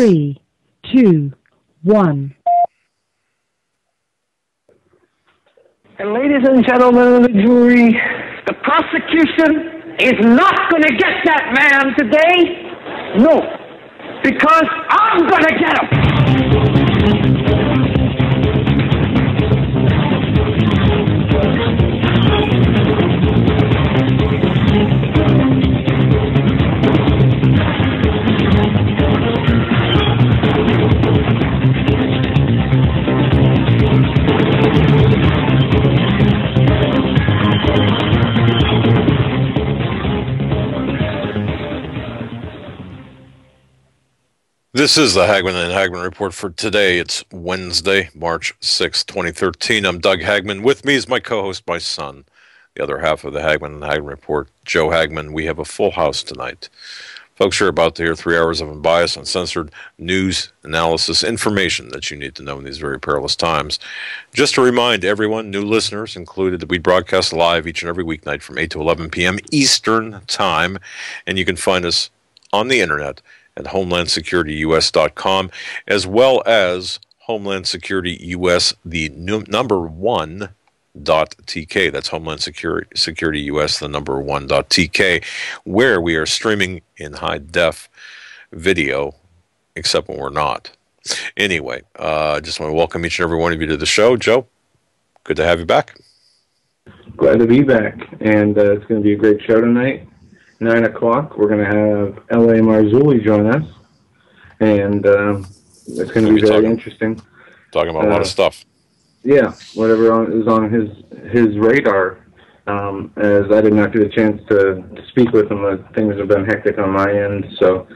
3, 2, 1. And ladies and gentlemen of the jury, the prosecution is not going to get that man today. No, because I'm going to get him. This is the Hagmann and Hagmann Report for today. It's Wednesday, March 6, 2013. I'm Doug Hagmann. With me is my co-host, my son, the other half of the Hagmann and Hagmann Report, Joe Hagmann. We have a full house tonight. Folks, you're about to hear 3 hours of unbiased, uncensored news, analysis, information that you need to know in these very perilous times. Just to remind everyone, new listeners included, that we broadcast live each and every weeknight from 8 to 11 p.m. Eastern Time, and you can find us on the internet at HomelandSecurityUS.com, as well as Homeland Security US, the number one .tk. That's Homeland Security US, the number one .tk, where we are streaming in high def video, except when we're not. Anyway, I just want to welcome each and every one of you to the show. Joe, good to have you back. Glad to be back, and it's going to be a great show tonight. 9 o'clock, we're going to have L.A. Marzulli join us, and it's going to be very interesting. Talking about a lot of stuff. Yeah, whatever is on his radar. As I did not get a chance to speak with him, things have been hectic on my end, so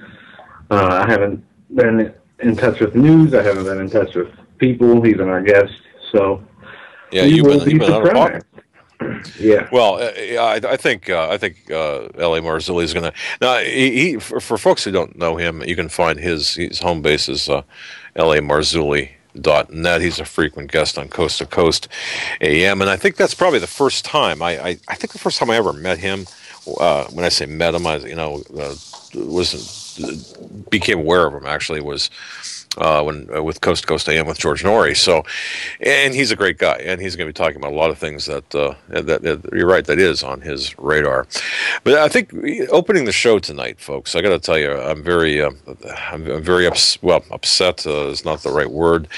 I haven't been in touch with news. I haven't been in touch with people. He's been our guest, so yeah, you've been on a podcast. Yeah. Well, I think L.A. Marzulli is going to. Now, he for folks who don't know him, you can find his home base is LAMarzulli.net. He's a frequent guest on Coast to Coast AM, and I think that's probably the first time. I think the first time I ever met him. When I say met him, became aware of him actually was. When with Coast to Coast AM with George Norrie. So, and he's a great guy, and he's going to be talking about a lot of things that you're right, that is on his radar. But I think opening the show tonight, folks, I got to tell you, I'm very upset is not the right word.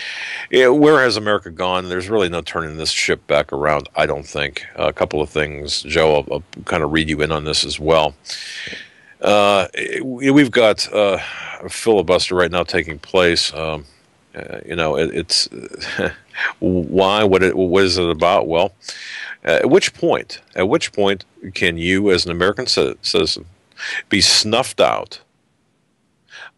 Where has America gone? There's really no turning this ship back around, I don't think. A couple of things, Joe, I'll kind of read you in on this as well. We've got a filibuster right now taking place. It's why? What is it about? Well, at which point can you, as an American citizen, be snuffed out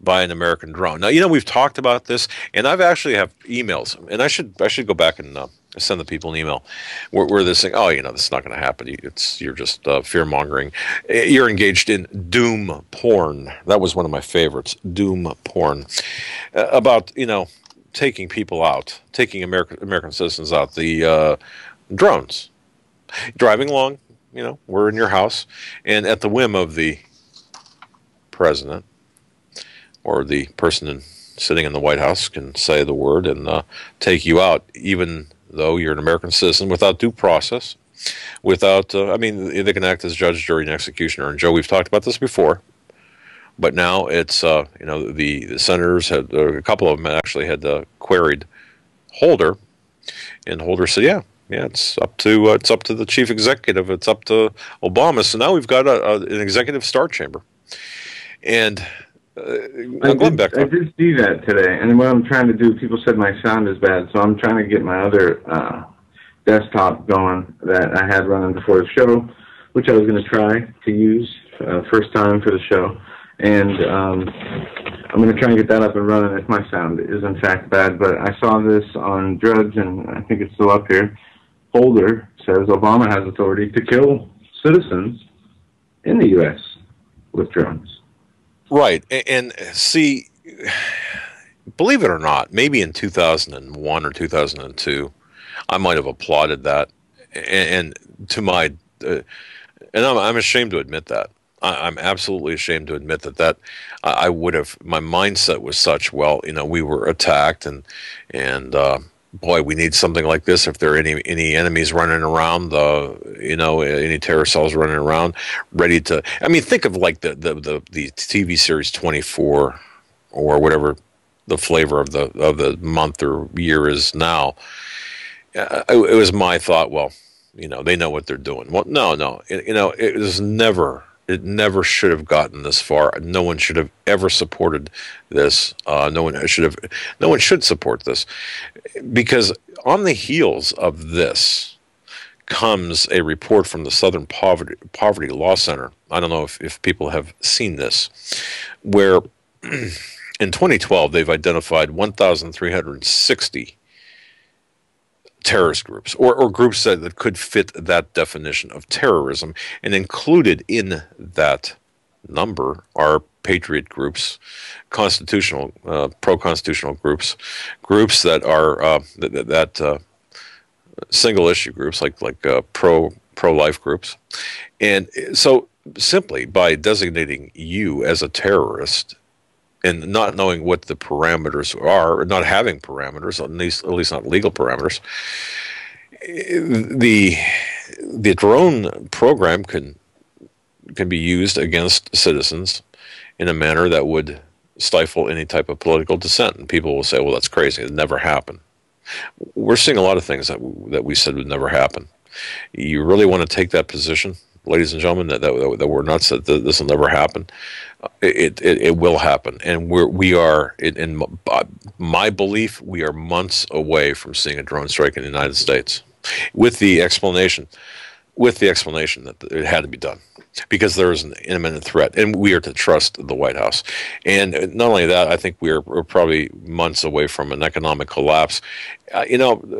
by an American drone? Now, we've talked about this, and I've actually have emails, and I should go back and send the people an email where they're saying, this is not going to happen. You're just fear-mongering. You're engaged in doom porn. That was one of my favorites, doom porn. About, taking people out, taking American citizens out. The drones. Driving along, we're in your house, and at the whim of the president or the person sitting in the White House can say the word and take you out, even though you're an American citizen, without due process, without, they can act as judge, jury, and executioner. And Joe, we've talked about this before, but now it's, the senators had, a couple of them actually had queried Holder, and Holder said, yeah, it's up to the chief executive, it's up to Obama. So now we've got an executive star chamber, and I did see that today, and what I'm trying to do, people said my sound is bad, so I'm trying to get my other desktop going that I had running before the show, which I was going to try to use first time for the show, and I'm going to try and get that up and running if my sound is in fact bad. But I saw this on Drudge, and I think it's still up here. Holder says Obama has authority to kill citizens in the U.S. with drones. Right, and see, believe it or not, maybe in 2001 or 2002, I might have applauded that, and to my, and I'm ashamed to admit that. I'm absolutely ashamed to admit that I would have. My mindset was such. Well, we were attacked, and boy, we need something like this. If there are any enemies running around, any terror cells running around, ready to. I mean, think of like the TV series 24, or whatever the flavor of the month or year is now. It was my thought. Well, they know what they're doing. Well, no, it was never. It never should have gotten this far. No one should have ever supported this. No one should support this, because on the heels of this comes a report from the Southern Poverty Law Center. I don't know if people have seen this, where in 2012 they've identified 1,360 terrorist groups, or groups that could fit that definition of terrorism, and included in that number are patriot groups, constitutional, pro-constitutional groups that are single issue groups like pro-life groups, and so simply by designating you as a terrorist and not knowing what the parameters are, or not having parameters, at least not legal parameters, the drone program can be used against citizens in a manner that would stifle any type of political dissent. And people will say, well, that's crazy. It never happened. We're seeing a lot of things that we said would never happen. You really want to take that position, ladies and gentlemen, that we're nuts, that this will never happen? It will happen, and we are in my belief, we are months away from seeing a drone strike in the United States, with the explanation that it had to be done because there is an imminent threat, and we are to trust the White House. And not only that, I think we're probably months away from an economic collapse.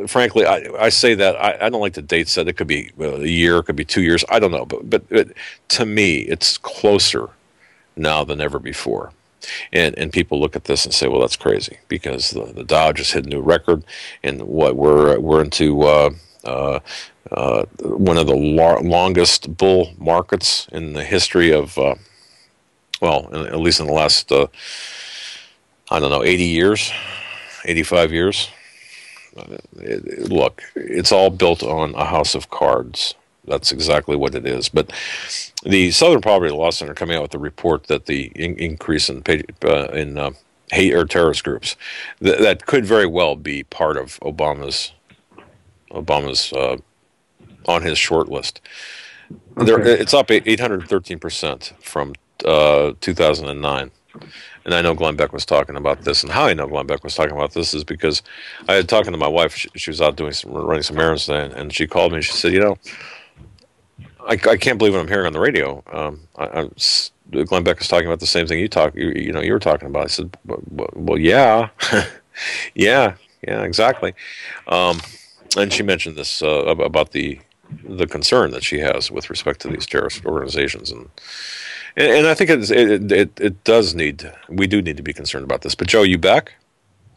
Frankly, I say that I don't like the date set. It could be a year, it could be 2 years. I don't know, but to me, it's closer now than ever before. And people look at this and say, well, that's crazy, because the Dow just hit a new record, and what we're into one of the longest bull markets in the history of at least in the last 80 years, 85 years. Look, it's all built on a house of cards. That's exactly what it is. But the Southern Poverty Law Center coming out with a report that the increase in hate or terrorist groups that could very well be part of Obama's on his short list. Okay. It's up 813% from 2009. And I know Glenn Beck was talking about this, and how I know Glenn Beck was talking about this is because I had talking to my wife. She was out running some errands today, and she called me and she said, I can't believe what I'm hearing on the radio. Glenn Beck is talking about the same thing you were talking about. I said, well, yeah, yeah, exactly. And she mentioned this about the concern that she has with respect to these terrorist organizations, and I think it does need. We do need to be concerned about this. But Joe, you back?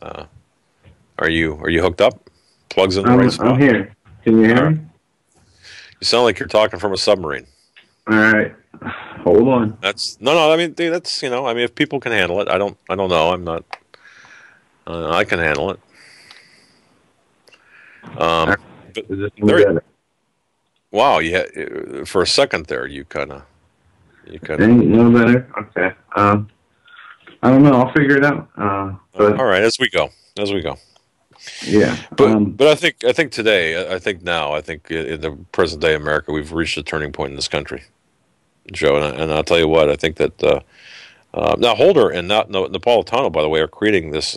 Are you hooked up? Plugs in the right spot? I'm here. Can you hear me? You sound like you're talking from a submarine. All right, hold on. That's no. I mean, that's if people can handle it, I don't know. I'm not. I can handle it. But there, wow, yeah. For a second there, you kind of. Ain't no better. Okay. I don't know. I'll figure it out. All right, as we go. Yeah. But I think today, I think in the present day America, we've reached a turning point in this country, Joe. And I'll tell you what, I think that now Holder and Napolitano, by the way, are creating this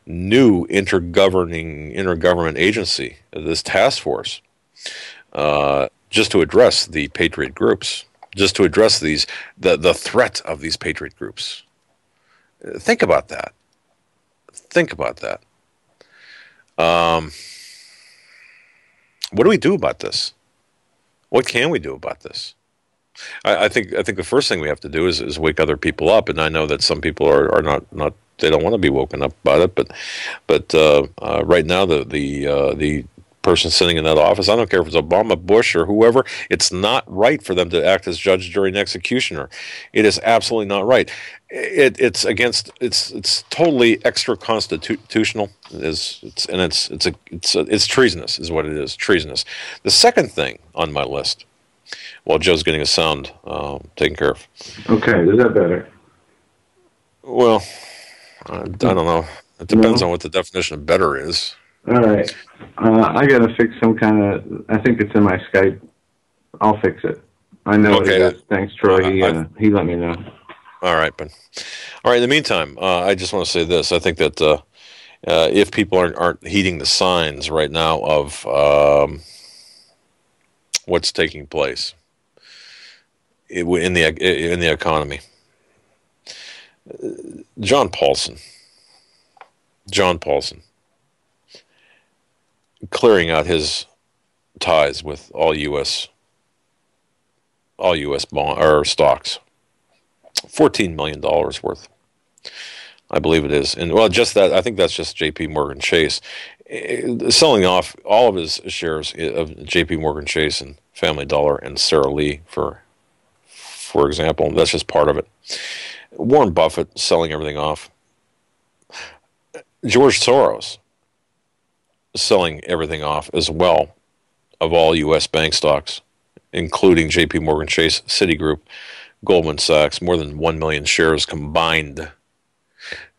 new intergovernment agency, this task force, just to address the patriot groups, just to address the threat of these patriot groups. Think about that. What do we do about this? What can we do about this? I think the first thing we have to do is wake other people up, and I know that some people are not they don't want to be woken up about it, but right now the person sitting in that office. I don't care if it's Obama, Bush, or whoever. It's not right for them to act as judge, jury, and executioner. It is absolutely not right. It's against. It's totally extra constitutional. It's treasonous, is what it is. Treasonous. The second thing on my list, while Joe's getting his sound taken care of. Okay, is that better? Well, I don't know. It depends on what the definition of better is. All right. I got to fix some kind of... I think it's in my Skype. I'll fix it. I know what it is. Thanks, Troy. He let me know. All right, Ben. All right, in the meantime, I just want to say this. I think that if people aren't heeding the signs right now of what's taking place in the economy, John Paulson, clearing out his ties with all U.S. bond or stocks, $14 million worth, I believe it is. And well, just that, I think that's just J.P. Morgan Chase selling off all of his shares of J.P. Morgan Chase and Family Dollar and Sara Lee, for example. That's just part of it. Warren Buffett selling everything off. George Soros selling everything off as well of all U.S. bank stocks, including J.P. Morgan Chase, Citigroup, Goldman Sachs, more than 1 million shares combined.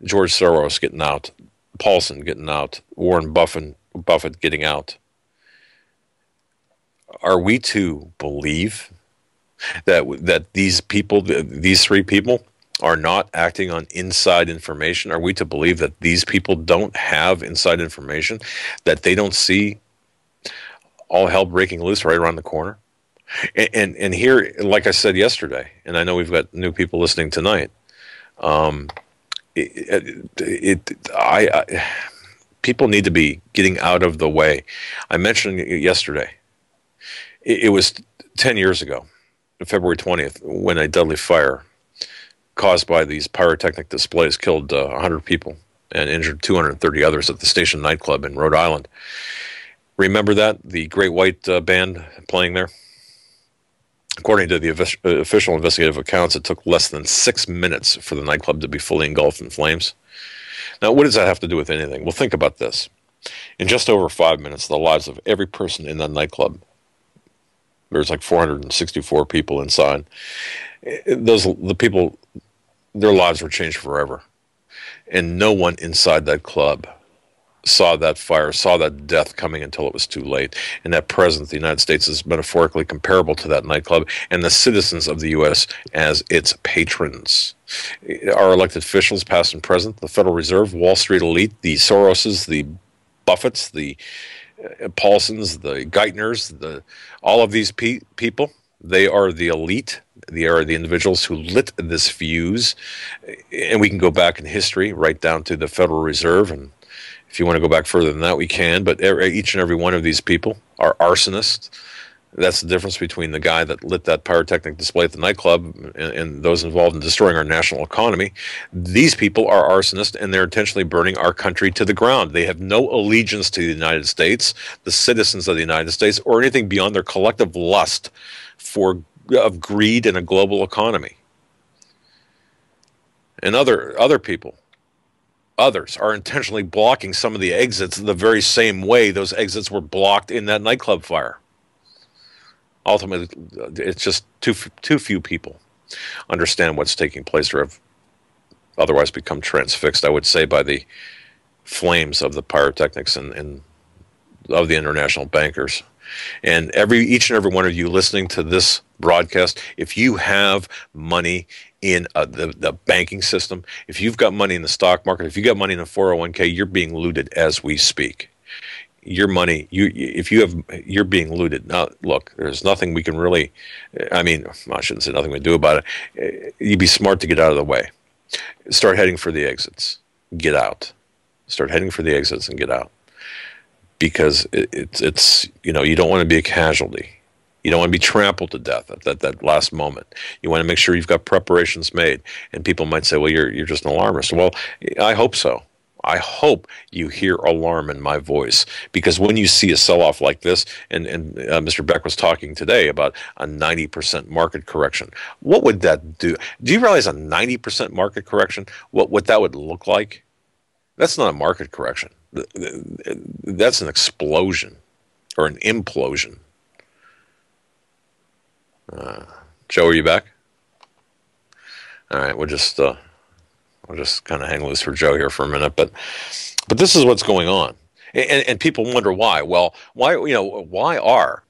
George Soros getting out, Paulson getting out, Warren Buffett getting out. Are we to believe that these people, these three people, are not acting on inside information? Are we to believe that these people don't have inside information, that they don't see all hell breaking loose right around the corner? And here, like I said yesterday, and I know we've got new people listening tonight, people need to be getting out of the way. I mentioned yesterday, it was 10 years ago, February 20th, when a deadly fire caused by these pyrotechnic displays killed 100 people and injured 230 others at the Station nightclub in Rhode Island. Remember that? The Great White Band playing there? According to the official investigative accounts, it took less than 6 minutes for the nightclub to be fully engulfed in flames. Now, what does that have to do with anything? Well, think about this. In just over 5 minutes, the lives of every person in that nightclub, there's like 464 people inside, the people, their lives were changed forever. And no one inside that club saw that fire, saw that death coming until it was too late. And at present, the United States is metaphorically comparable to that nightclub and the citizens of the U.S. as its patrons. Our elected officials, past and present, the Federal Reserve, Wall Street elite, the Soroses, the Buffetts, the Paulsons, the Geithners, all of these people, they are the elite. They are the individuals who lit this fuse. And we can go back in history, right down to the Federal Reserve. And if you want to go back further than that, we can. But each and every one of these people are arsonists. That's the difference between the guy that lit that pyrotechnic display at the nightclub and those involved in destroying our national economy. These people are arsonists, and they're intentionally burning our country to the ground. They have no allegiance to the United States, the citizens of the United States, or anything beyond their collective lust of greed in a global economy. And other people, others, are intentionally blocking some of the exits the very same way those exits were blocked in that nightclub fire. Ultimately, it's just too few people understand what's taking place or have otherwise become transfixed, I would say, by the flames of the pyrotechnics and of the international bankers. And each and every one of you listening to this broadcast, if you have money in the banking system, if you've got money in the stock market, if you've got money in a 401k, you're being looted as we speak. Your money, you're being looted. Now, look, there's nothing we can really, I shouldn't say nothing we can do about it. You'd be smart to get out of the way. Start heading for the exits. Get out. Start heading for the exits and get out. Because it's you don't want to be a casualty. You don't want to be trampled to death at that last moment. You want to make sure you've got preparations made. And people might say, well, you're just an alarmist. Well, I hope so. I hope you hear alarm in my voice, because when you see a sell-off like this, and Mr. Beck was talking today about a 90% market correction, what would that do? Do you realize a 90% market correction, what that would look like? That's not a market correction. That's an explosion or an implosion. Joe, are you back? All right, we'll just kind of hang loose for Joe here for a minute, but this is what's going on, and people wonder why. Well, why are